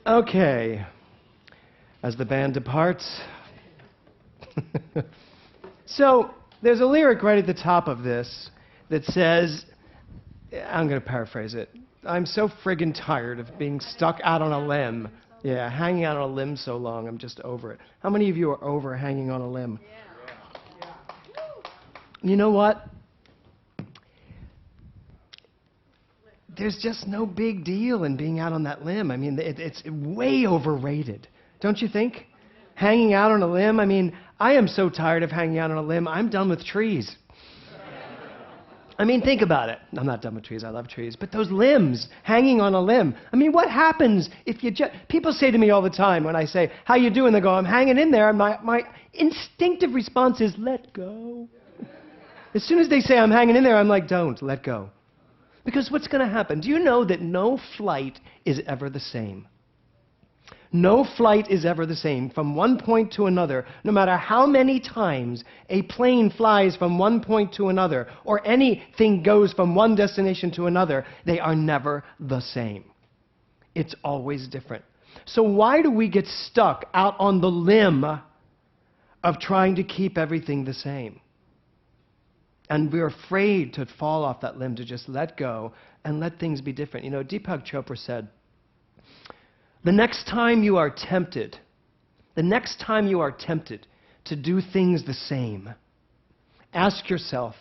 Okay, as the band departs. So, there's a lyric right at the top of this that says, I'm going to paraphrase it, I'm so friggin' tired of being stuck out on a limb. Yeah, hanging out on a limb so long, I'm just over it. How many of you are over hanging on a limb? Yeah. You know what? There's just no big deal in being out on that limb. I mean, it's way overrated, don't you think? Hanging out on a limb, I mean, I am so tired of hanging out on a limb, I'm done with trees. I mean, think about it. I'm not done with trees, I love trees. But those limbs, hanging on a limb, I mean, what happens if you just... People say to me all the time when I say, how you doing? They go, I'm hanging in there. And my instinctive response is, let go. As soon as they say I'm hanging in there, I'm like, don't, let go. Because what's going to happen? Do you know that no flight is ever the same? No flight is ever the same from one point to another, no matter how many times a plane flies from one point to another, or anything goes from one destination to another, they are never the same. It's always different. So why do we get stuck out on the limb of trying to keep everything the same? And we're afraid to fall off that limb, to just let go and let things be different. You know, Deepak Chopra said, the next time you are tempted to do things the same, ask yourself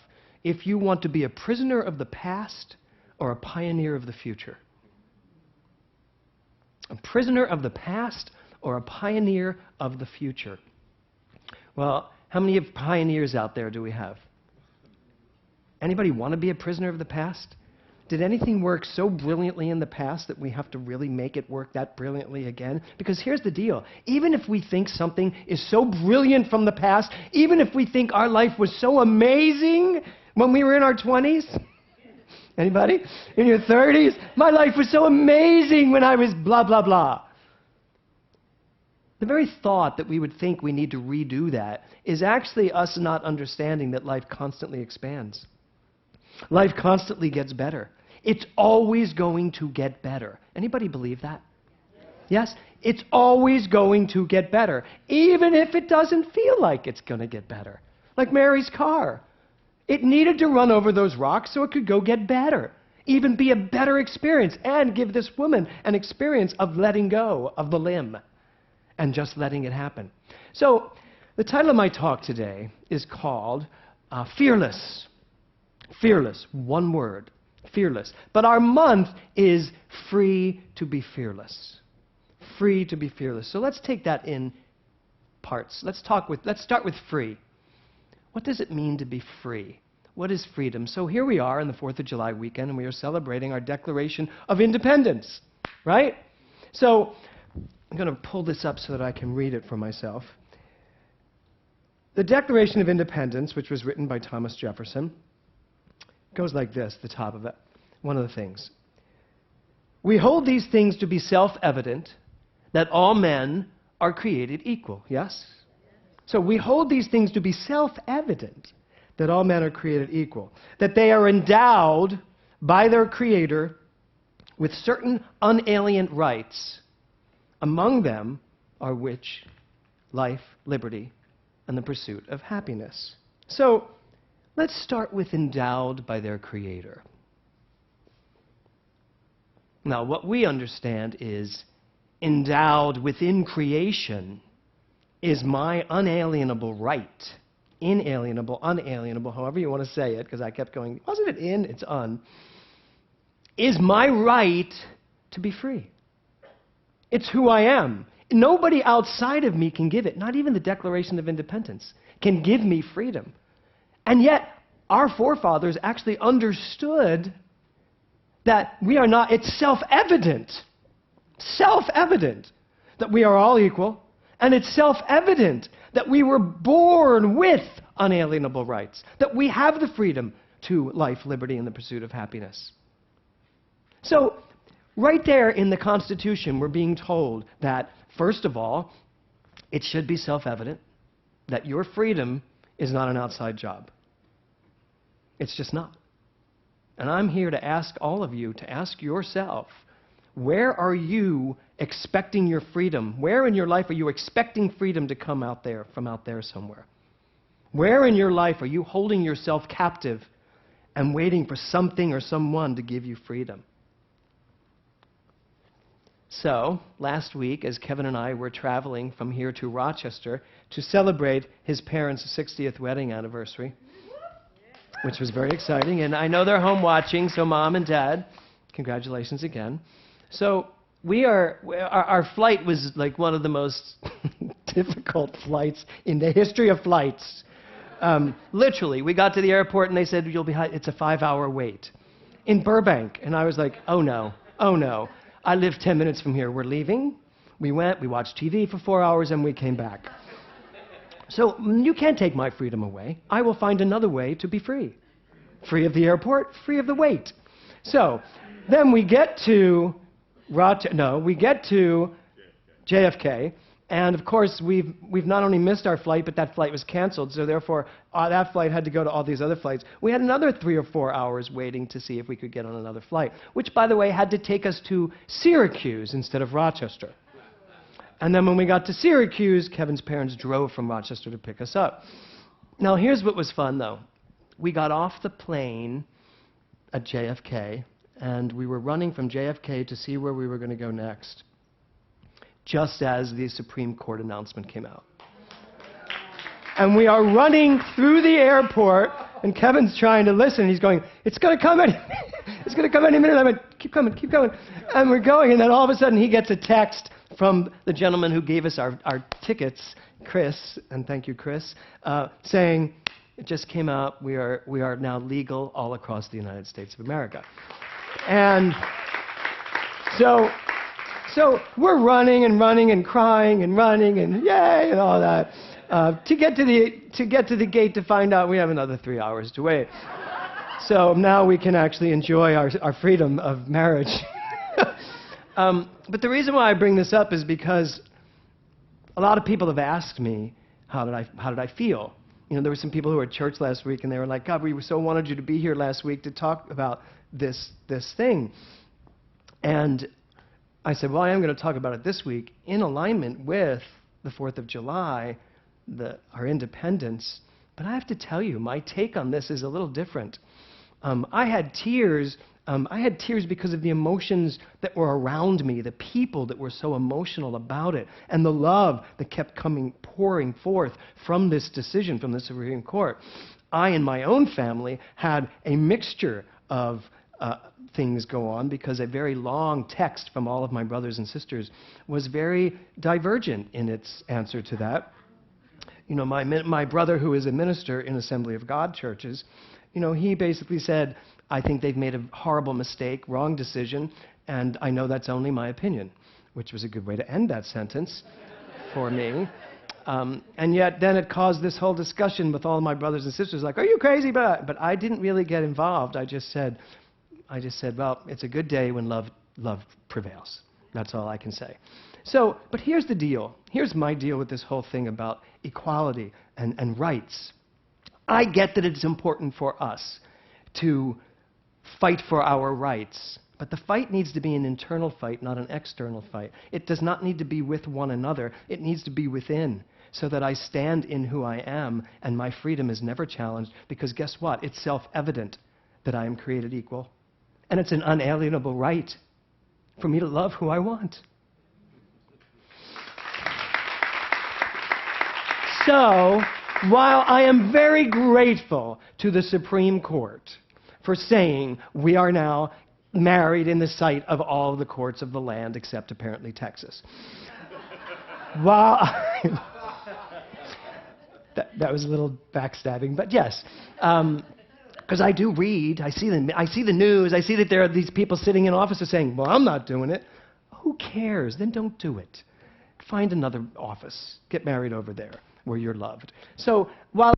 if you want to be a prisoner of the past or a pioneer of the future. A prisoner of the past or a pioneer of the future. Well, how many pioneers out there do we have? Anybody want to be a prisoner of the past? Did anything work so brilliantly in the past that we have to really make it work that brilliantly again? Because here's the deal. Even if we think something is so brilliant from the past, even if we think our life was so amazing when we were in our 20s, anybody? In your 30s? My life was so amazing when I was blah, blah, blah. The very thought that we would think we need to redo that is actually us not understanding that life constantly expands. Life constantly gets better. It's always going to get better. Anybody believe that? Yes? It's always going to get better, even if it doesn't feel like it's going to get better. Like Mary's car. It needed to run over those rocks so it could go get better, even be a better experience, and give this woman an experience of letting go of the limb and just letting it happen. So, the title of my talk today is called Fearless. Fearless, one word, fearless. But our month is Free to be Fearless. Free to be fearless. So let's take that in parts. Let's start with free. What does it mean to be free? What is freedom? So here we are on the 4th of July weekend, and we are celebrating our Declaration of Independence, right? So I'm going to pull this up so that I can read it for myself. The Declaration of Independence, which was written by Thomas Jefferson, goes like this, the top of it. One of the things. We hold these things to be self-evident, that all men are created equal. Yes? So we hold these things to be self-evident, that all men are created equal. That they are endowed by their Creator with certain unalienable rights. Among them are which life, liberty, and the pursuit of happiness. So, let's start with endowed by their Creator. Now, what we understand is endowed within creation is my unalienable right. Inalienable, unalienable, however you want to say it, because I kept going, wasn't it in? It's un. Is my right to be free. It's who I am. Nobody outside of me can give it. Not even the Declaration of Independence can give me freedom. And yet, our forefathers actually understood that we are not, it's self-evident that we are all equal, and it's self-evident that we were born with unalienable rights, that we have the freedom to life, liberty, and the pursuit of happiness. So, right there in the Constitution, we're being told that, first of all, it should be self-evident that your freedom is not an outside job. It's just not. And I'm here to ask all of you to ask yourself, Where are you expecting your freedom? Where in your life are you expecting freedom to come out there, from out there somewhere? Where in your life are you holding yourself captive and waiting for something or someone to give you freedom? So, last week, as Kevin and I were traveling from here to Rochester to celebrate his parents' 60th wedding anniversary, which was very exciting, and I know they're home watching, so Mom and Dad, congratulations again. So, our flight was like one of the most difficult flights in the history of flights. Literally, we got to the airport and they said, it's a 5-hour wait in Burbank. And I was like, oh no. I live 10 minutes from here. We're leaving. We went, we watched TV for 4 hours, and we came back. So you can't take my freedom away. I will find another way to be free. Free of the airport, free of the wait. So then we get to JFK. And of course, we've not only missed our flight, but that flight was canceled. So therefore, that flight had to go to all these other flights. We had another 3 or 4 hours waiting to see if we could get on another flight, which, by the way, had to take us to Syracuse instead of Rochester. And then when we got to Syracuse, Kevin's parents drove from Rochester to pick us up. Now, here's what was fun, though. We got off the plane at JFK, and we were running from JFK to see where we were going to go next, just as the Supreme Court announcement came out. And we are running through the airport, and Kevin's trying to listen. He's going, it's going to come any it's going to come any minute. I went, keep coming. And we're going, and then all of a sudden he gets a text from the gentleman who gave us our tickets, Chris, and thank you, Chris, saying, it just came out, we are now legal all across the United States of America. And so we're running and crying and running and yay and all that to get to the gate to find out we have another 3 hours to wait. So now we can actually enjoy our freedom of marriage. But the reason why I bring this up is because a lot of people have asked me, how did I feel? You know, there were some people who were at church last week and they were like, God, we so wanted you to be here last week to talk about this thing. And I said, well, I am going to talk about it this week in alignment with the 4th of July, our independence. But I have to tell you, my take on this is a little different. I had tears because of the emotions that were around me, the people that were so emotional about it, and the love that kept pouring forth from this decision from the Supreme Court. I, in my own family, had a mixture of things go on because a very long text from all of my brothers and sisters was very divergent in its answer to that. You know, my brother, who is a minister in Assembly of God churches, you know, he basically said, I think they've made a horrible mistake, wrong decision, and I know that's only my opinion, which was a good way to end that sentence for me. And yet then it caused this whole discussion with all my brothers and sisters, like, are you crazy? But I didn't really get involved. I just said, well, it's a good day when love prevails. That's all I can say. So, but here's the deal. Here's my deal with this whole thing about equality and rights. I get that it's important for us to fight for our rights, but the fight needs to be an internal fight, not an external fight. It does not need to be with one another. It needs to be within, so that I stand in who I am and my freedom is never challenged, because guess what? It's self-evident that I am created equal. And it's an unalienable right for me to love who I want. So, while I am very grateful to the Supreme Court for saying we are now married in the sight of all the courts of the land except apparently Texas, while that was a little backstabbing, but yes. Because I do read, I see the news, I see that there are these people sitting in offices saying, well, I'm not doing it. Who cares? Then don't do it. Find another office. Get married over there where you're loved. So while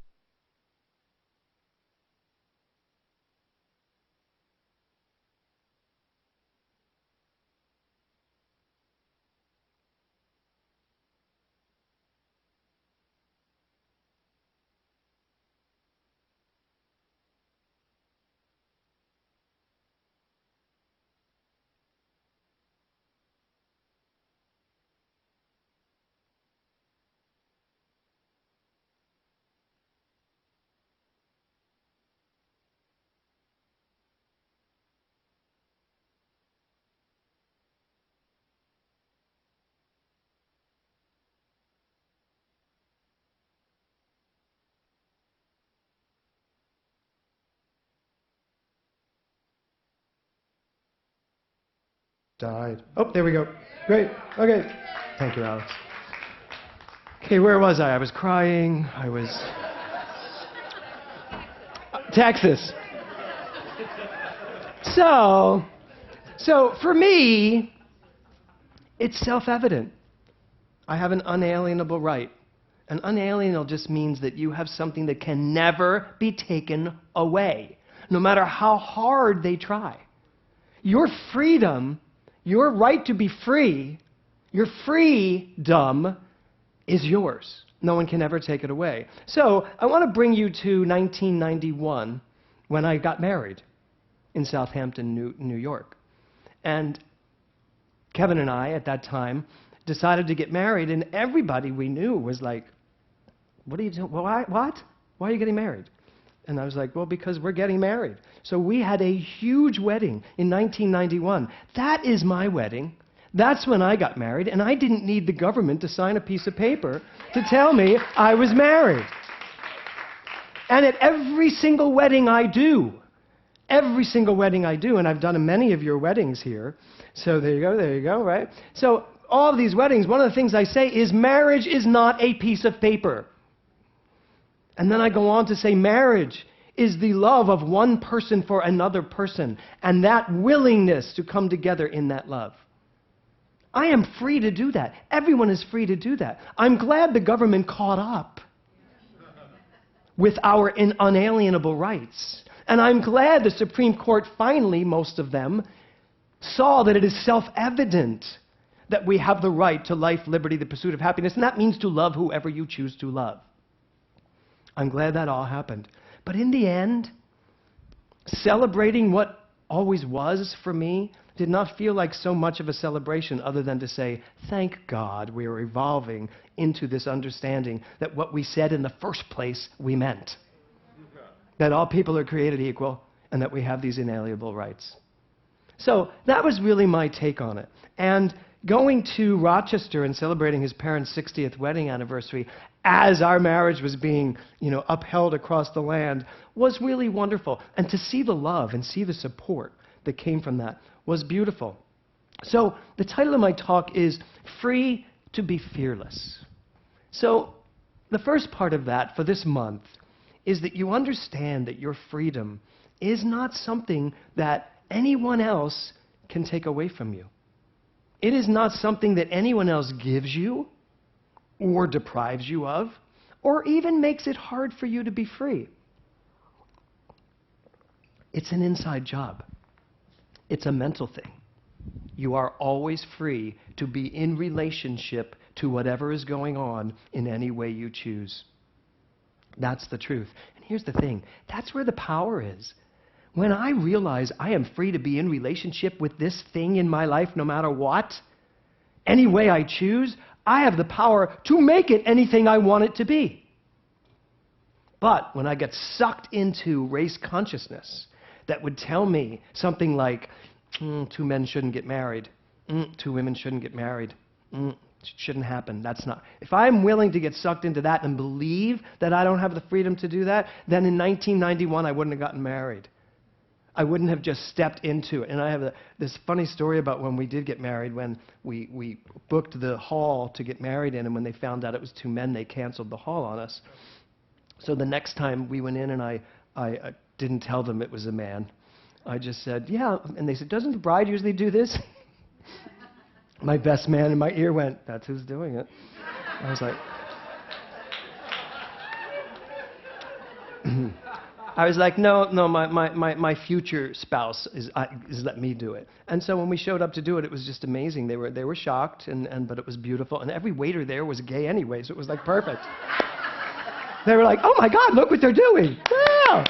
died. Oh, there we go. Great. Okay. Thank you, Alex. Okay, where was I? I was crying. I was... Texas. So for me, it's self-evident. I have an unalienable right. And unalienable just means that you have something that can never be taken away, no matter how hard they try. Your freedom, your right to be free, your freedom is yours. No one can ever take it away. So I want to bring you to 1991 when I got married in Southampton, New York. And Kevin and I, at that time, decided to get married, and everybody we knew was like, what are you doing? Why, what? Why are you getting married? And I was like, well, because we're getting married. So we had a huge wedding in 1991. That is my wedding. That's when I got married, and I didn't need the government to sign a piece of paper to tell me I was married. And at every single wedding I do, and I've done many of your weddings here, so there you go, right? So all of these weddings, one of the things I say is marriage is not a piece of paper. And then I go on to say marriage is the love of one person for another person, and that willingness to come together in that love. I am free to do that. Everyone is free to do that. I'm glad the government caught up with our unalienable rights. And I'm glad the Supreme Court finally, most of them, saw that it is self-evident that we have the right to life, liberty, the pursuit of happiness, and that means to love whoever you choose to love. I'm glad that all happened. But in the end, celebrating what always was for me did not feel like so much of a celebration other than to say, thank God we are evolving into this understanding that what we said in the first place we meant. That all people are created equal and that we have these inalienable rights. So that was really my take on it. And going to Rochester and celebrating his parents' 60th wedding anniversary as our marriage was being, upheld across the land was really wonderful. And to see the love and see the support that came from that was beautiful. So the title of my talk is Free to be Fearless. So the first part of that for this month is that you understand that your freedom is not something that anyone else can take away from you. It is not something that anyone else gives you or deprives you of or even makes it hard for you to be free. It's an inside job. It's a mental thing. You are always free to be in relationship to whatever is going on in any way you choose. That's the truth. And here's the thing. That's where the power is. When I realize I am free to be in relationship with this thing in my life no matter what, any way I choose, I have the power to make it anything I want it to be. But when I get sucked into race consciousness that would tell me something like, two men shouldn't get married, two women shouldn't get married, it shouldn't happen, that's not. If I'm willing to get sucked into that and believe that I don't have the freedom to do that, then in 1991 I wouldn't have gotten married. I wouldn't have just stepped into it. And I have this funny story about when we did get married, when we booked the hall to get married in, and when they found out it was two men, they canceled the hall on us. So the next time we went in, and I didn't tell them it was a man. I just said, yeah. And they said, doesn't the bride usually do this? My best man in my ear went, that's who's doing it. I was like... I was like, no, my future spouse is letting me do it. And so when we showed up to do it, it was just amazing. They were shocked, but it was beautiful. And every waiter there was gay anyway, so it was like perfect. They were like, oh my God, look what they're doing. Yeah.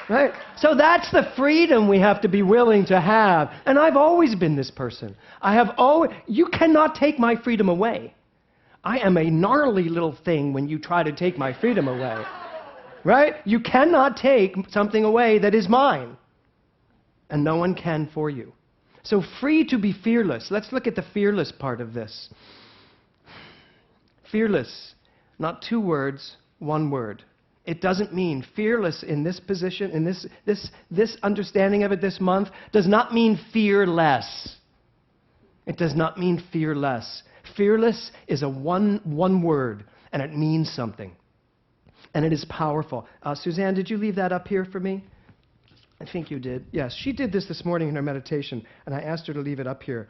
Right? So that's the freedom we have to be willing to have. And I've always been this person. You cannot take my freedom away. I am a gnarly little thing when you try to take my freedom away. Right? You cannot take something away that is mine. And no one can for you. So free to be fearless. Let's look at the fearless part of this. Fearless. Not two words, one word. It doesn't mean fearless in this position, in this understanding of it this month, does not mean fearless. It does not mean fearless. Fearless is a one word, and it means something. And it is powerful. Suzanne, did you leave that up here for me? I think you did. Yes, she did this morning in her meditation, and I asked her to leave it up here.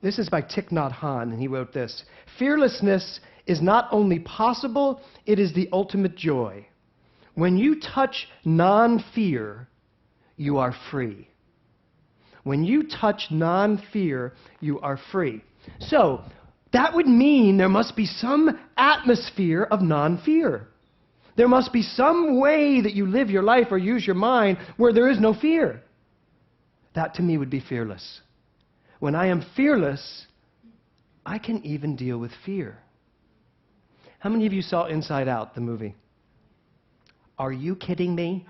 This is by Thich Nhat Hanh, and he wrote this: fearlessness is not only possible, it is the ultimate joy. When you touch non-fear, you are free. When you touch non-fear, you are free. So, that would mean there must be some atmosphere of non-fear. There must be some way that you live your life or use your mind where there is no fear. That to me would be fearless. When I am fearless, I can even deal with fear. How many of you saw Inside Out, the movie? Are you kidding me?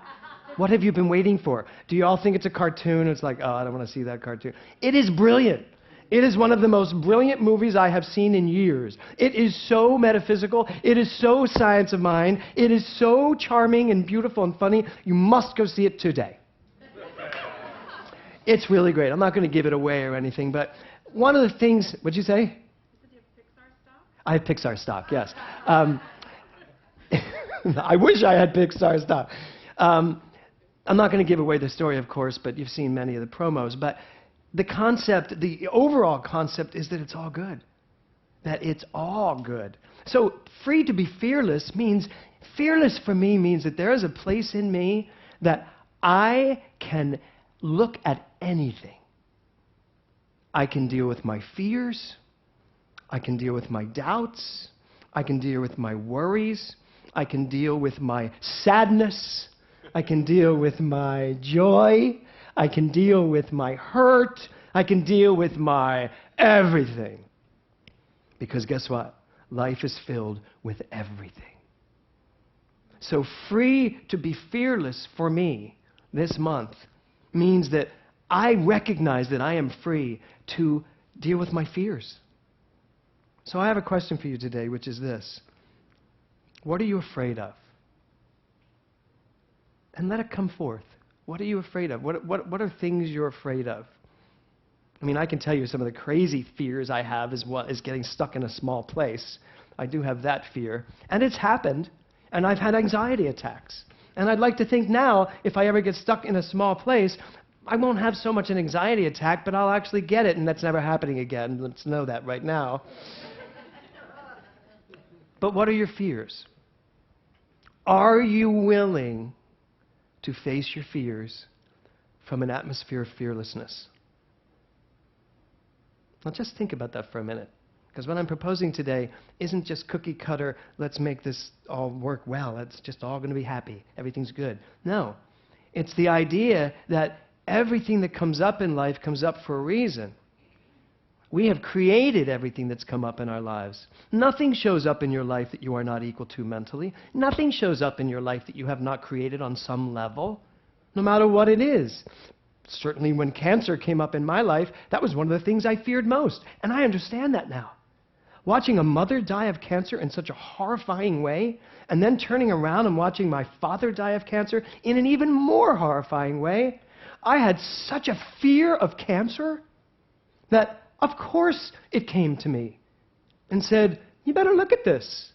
What have you been waiting for? Do you all think it's a cartoon? It's like, oh, I don't want to see that cartoon. It is brilliant. It is one of the most brilliant movies I have seen in years. It is so metaphysical. It is so science of mind. It is so charming and beautiful and funny. You must go see it today. It's really great. I'm not going to give it away or anything, but one of the things... What'd you say? Did you have Pixar stock? I have Pixar stock, yes. I wish I had Pixar stock. I'm not going to give away the story, of course, but you've seen many of the promos. But the concept, the overall concept is that it's all good. That it's all good. So free to be fearless means, fearless for me means that there is a place in me that I can look at anything. I can deal with my fears. I can deal with my doubts. I can deal with my worries. I can deal with my sadness. I can deal with my joy. I can deal with my hurt. I can deal with my everything. Because guess what? Life is filled with everything. So free to be fearless for me this month means that I recognize that I am free to deal with my fears. So I have a question for you today, which is this. What are you afraid of? And let it come forth. What are you afraid of? What are things you're afraid of? I mean, I can tell you some of the crazy fears I have is getting stuck in a small place. I do have that fear. And it's happened. And I've had anxiety attacks. And I'd like to think now, if I ever get stuck in a small place, I won't have so much an anxiety attack, but I'll actually get it, and that's never happening again. Let's know that right now. But what are your fears? Are you willing to face your fears from an atmosphere of fearlessness? Now just think about that for a minute. Because what I'm proposing today isn't just cookie cutter, let's make this all work well. It's just all going to be happy. Everything's good. No. It's the idea that everything that comes up in life comes up for a reason. We have created everything that's come up in our lives. Nothing shows up in your life that you are not equal to mentally. Nothing shows up in your life that you have not created on some level, no matter what it is. Certainly when cancer came up in my life, that was one of the things I feared most. And I understand that now. Watching a mother die of cancer in such a horrifying way, and then turning around and watching my father die of cancer in an even more horrifying way, I had such a fear of cancer that, of course, it came to me and said, you better look at this.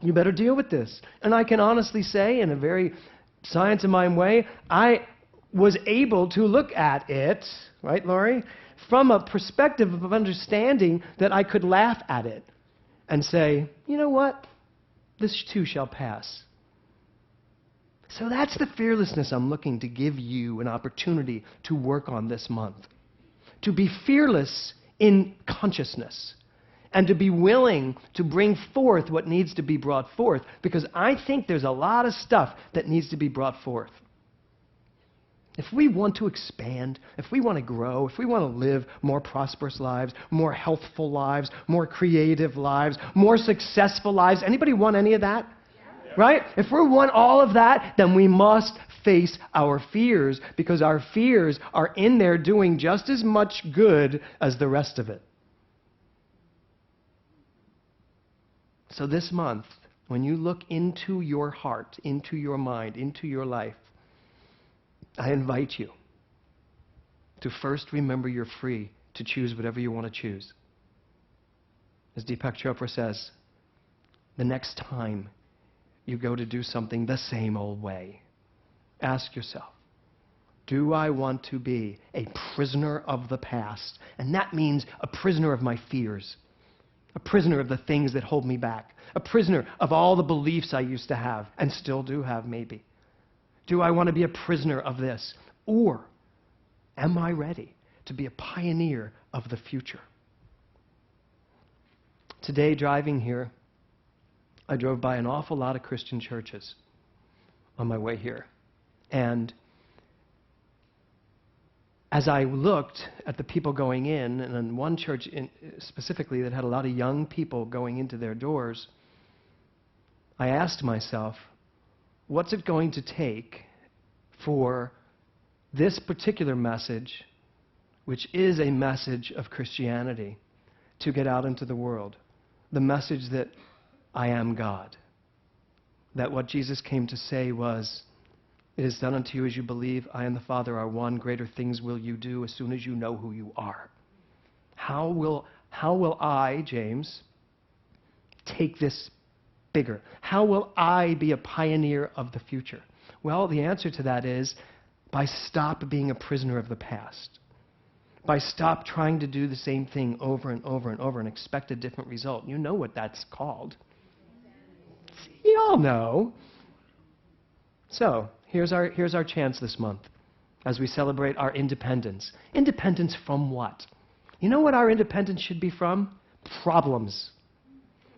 You better deal with this. And I can honestly say, in a very science of mind way, I was able to look at it, right, Laurie, from a perspective of understanding that I could laugh at it and say, you know what? This too shall pass. So that's the fearlessness I'm looking to give you an opportunity to work on this month. To be fearless in consciousness and to be willing to bring forth what needs to be brought forth, because I think there's a lot of stuff that needs to be brought forth. If we want to expand, if we want to grow, if we want to live more prosperous lives, more healthful lives, more creative lives, more successful lives, anybody want any of that? Yeah. Right? If we want all of that, then we must face our fears, because our fears are in there doing just as much good as the rest of it. So this month, when you look into your heart, into your mind, into your life, I invite you to first remember you're free to choose whatever you want to choose. As Deepak Chopra says, the next time you go to do something the same old way, ask yourself, do I want to be a prisoner of the past? And that means a prisoner of my fears, a prisoner of the things that hold me back, a prisoner of all the beliefs I used to have and still do have maybe. Do I want to be a prisoner of this? Or am I ready to be a pioneer of the future? Today, driving here, I drove by an awful lot of Christian churches on my way here. And as I looked at the people going in, and in one church specifically that had a lot of young people going into their doors, I asked myself, what's it going to take for this particular message, which is a message of Christianity, to get out into the world? The message that I am God. That what Jesus came to say was, it is done unto you as you believe. I and the Father are one. Greater things will you do as soon as you know who you are. How will I, James, take this bigger? How will I be a pioneer of the future? Well, the answer to that is by stop being a prisoner of the past. By stop trying to do the same thing over and over and over and expect a different result. You know what that's called. You all know. So, here's our chance this month as we celebrate our independence. Independence from what? You know what our independence should be from? Problems.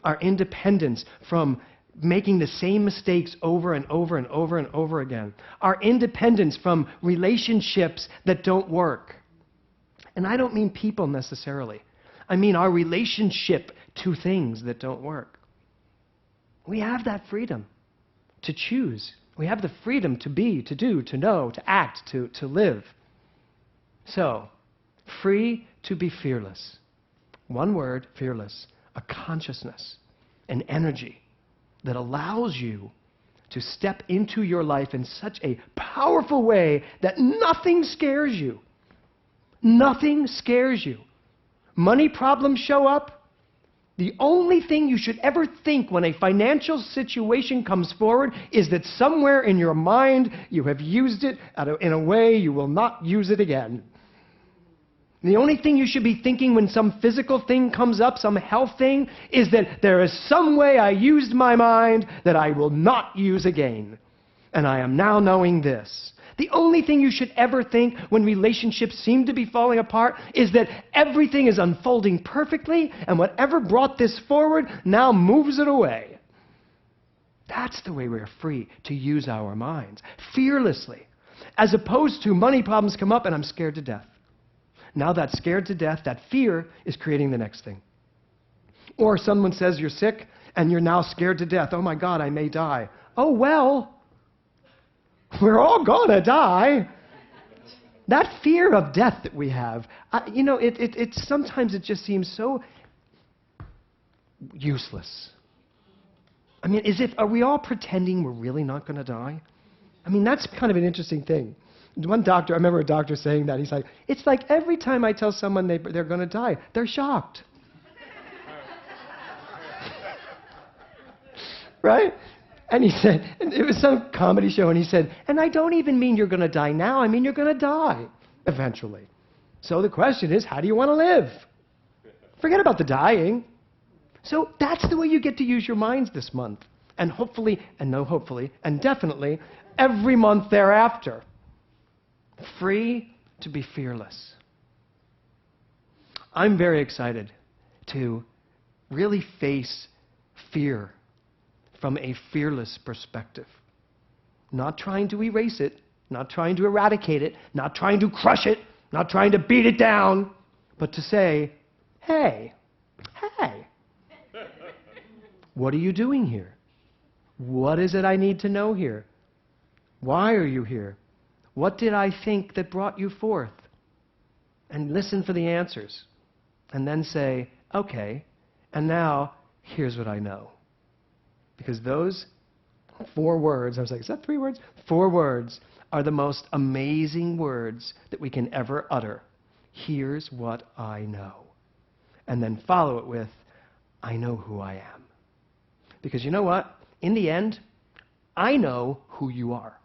Our independence from making the same mistakes over and over and over and over again. Our independence from relationships that don't work. And I don't mean people necessarily. I mean our relationship to things that don't work. We have that freedom to choose. We have the freedom to be, to do, to know, to act, to live. So, free to be fearless. One word, fearless. A consciousness, an energy that allows you to step into your life in such a powerful way that nothing scares you. Nothing scares you. Money problems show up. The only thing you should ever think when a financial situation comes forward is that somewhere in your mind you have used it in a way you will not use it again. The only thing you should be thinking when some physical thing comes up, some health thing, is that there is some way I used my mind that I will not use again. And I am now knowing this. The only thing you should ever think when relationships seem to be falling apart is that everything is unfolding perfectly, and whatever brought this forward now moves it away. That's the way we're free to use our minds, fearlessly, as opposed to money problems come up and I'm scared to death. Now that scared to death, that fear is creating the next thing. Or someone says you're sick and you're now scared to death. Oh my God, I may die. Oh well. We're all gonna die. That fear of death that we have, sometimes it just seems so useless. I mean, are we all pretending we're really not gonna die? I mean, that's kind of an interesting thing. One doctor, I remember a doctor saying that. He's like, it's like every time I tell someone they're gonna die, they're shocked. Right? And he said, and it was some comedy show, and he said, and I don't even mean you're going to die now, I mean you're going to die eventually. So the question is, how do you want to live? Forget about the dying. So that's the way you get to use your minds this month. And hopefully, and definitely, every month thereafter. Free to be fearless. I'm very excited to really face fear from a fearless perspective. Not trying to erase it, not trying to eradicate it, not trying to crush it, not trying to beat it down, but to say, hey, what are you doing here? What is it I need to know here? Why are you here? What did I think that brought you forth? And listen for the answers. And then say, okay, and now here's what I know. Because those 4 words, I was like, is that 3 words? 4 words are the most amazing words that we can ever utter. Here's what I know. And then follow it with, I know who I am. Because you know what? In the end, I know who you are.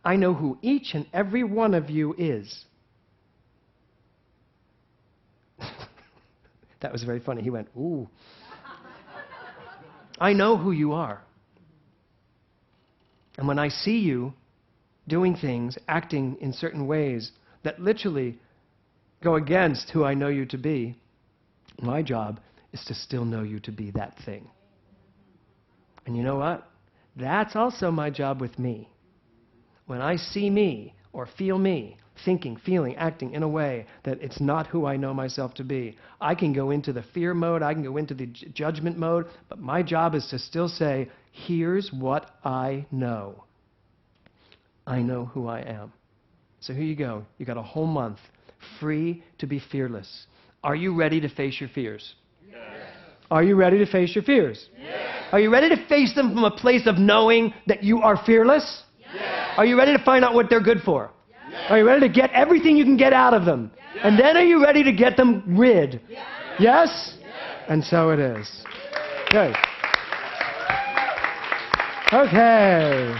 I know who each and every one of you is. That was very funny. He went, ooh. I know who you are. And when I see you doing things, acting in certain ways that literally go against who I know you to be, my job is to still know you to be that thing. And you know what? That's also my job with me. When I see me or feel me, thinking, feeling, acting in a way that it's not who I know myself to be, I can go into the fear mode, I can go into the judgment mode, but my job is to still say, here's what I know. I know who I am. So here you go. You got a whole month free to be fearless. Are you ready to face your fears? Yes. Are you ready to face your fears? Yes. Are you ready to face them from a place of knowing that you are fearless? Yes. Are you ready to find out what they're good for? Yes. Are you ready to get everything you can get out of them? Yes. And then are you ready to get them rid? Yes? Yes? Yes. And so it is. Good. Okay.